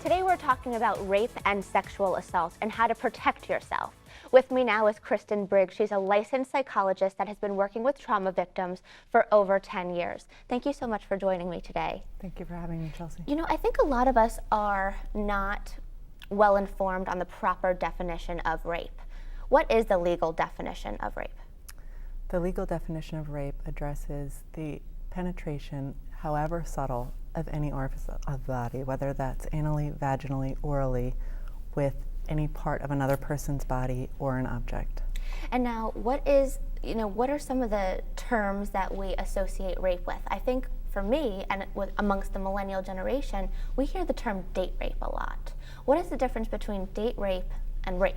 Today we're talking about rape and sexual assault and how to protect yourself. With me now is Kristen Briggs. She's a licensed psychologist that has been working with trauma victims for over 10 years. Thank you so much for joining me today. Thank you for having me, Chelsea. You know, I think a lot of us are not well informed on the proper definition of rape. What is the legal definition of rape? The legal definition of rape addresses the penetration, however subtle, of any orifice of the body, whether that's anally, vaginally, orally, with any part of another person's body or an object. And now, what are some of the terms that we associate rape with? I think for me, and amongst the millennial generation, we hear the term date rape a lot. What is the difference between date rape and rape?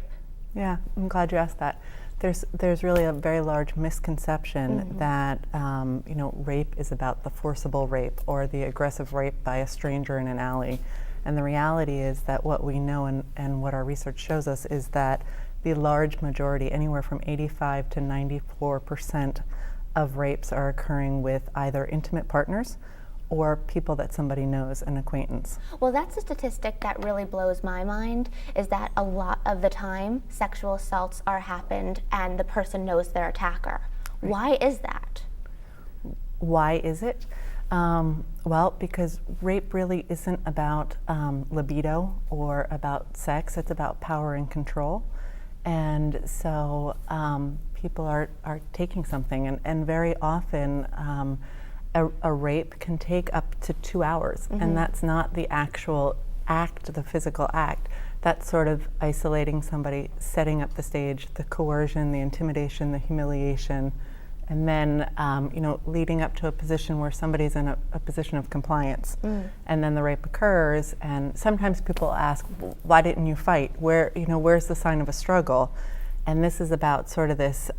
Yeah, I'm glad you asked that. There's really a very large misconception that rape is about the forcible rape or the aggressive rape by a stranger in an alley. And the reality is that what we know and what our research shows us is that the large majority, anywhere from 85 to 94% of rapes, are occurring with either intimate partners or people that somebody knows, an acquaintance. Well, that's a statistic that really blows my mind, is that a lot of the time sexual assaults are happened and the person knows their attacker. Right. Why is that? Why is it? Well, because rape really isn't about libido or about sex, it's about power and control. And so people are taking something, and very often a rape can take up to 2 hours, and that's not the actual act, the physical act. That's sort of isolating somebody, setting up the stage, the coercion, the intimidation, the humiliation, and then leading up to a position where somebody's in a position of compliance, and then the rape occurs. And sometimes people ask, why didn't you fight? Where's the sign of a struggle? And this is about sort of this,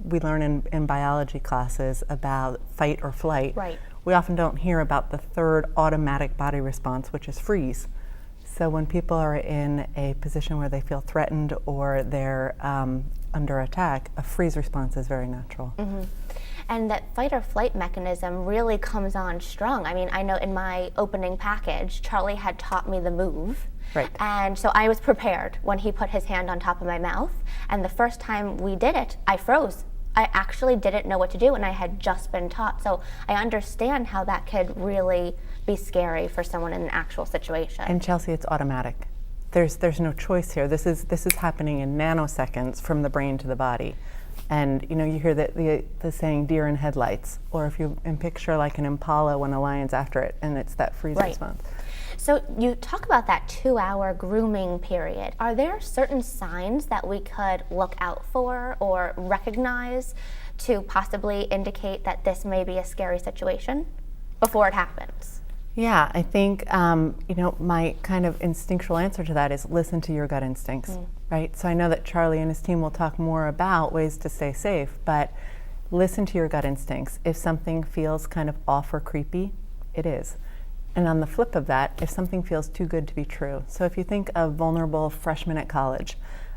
we learn in biology classes about fight or flight. Right. We often don't hear about the third automatic body response, which is freeze. So when people are in a position where they feel threatened or they're under attack, a freeze response is very natural. And that fight or flight mechanism really comes on strong. I mean, I know in my opening package, Charlie had taught me the move. Right. And so I was prepared when he put his hand on top of my mouth. And the first time we did it, I froze. I actually didn't know what to do, and I had just been taught. So I understand how that could really be scary for someone in an actual situation. And Chelsea, it's automatic. There's no choice here. This is happening in nanoseconds from the brain to the body. And you hear the saying deer in headlights, or if you picture like an impala when a lion's after it, and it's that freeze response. So you talk about that 2-hour grooming period. Are there certain signs that we could look out for or recognize to possibly indicate that this may be a scary situation before it happens? Yeah, I think my kind of instinctual answer to that is listen to your gut instincts, right? So I know that Charlie and his team will talk more about ways to stay safe, but listen to your gut instincts. If something feels kind of off or creepy, it is. And on the flip of that, if something feels too good to be true. So if you think of vulnerable freshmen at college,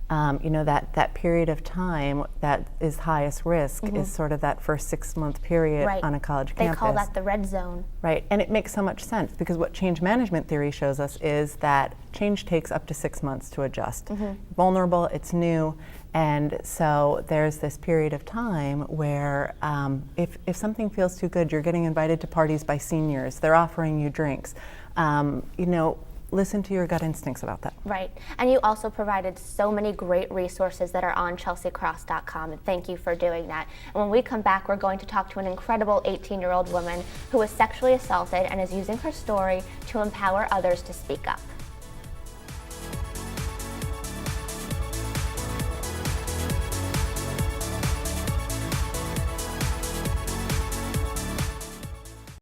that period of time that is highest risk is sort of that first 6-month period on a college campus. They call that the red zone. Right, and it makes so much sense because what change management theory shows us is that change takes up to 6 months to adjust. Vulnerable, it's new, and so there's this period of time where if something feels too good, you're getting invited to parties by seniors, they're offering you drinks, listen to your gut instincts about that. Right. And you also provided so many great resources that are on chelseakrost.com, and thank you for doing that. And when we come back, we're going to talk to an incredible 18-year-old woman who was sexually assaulted and is using her story to empower others to speak up.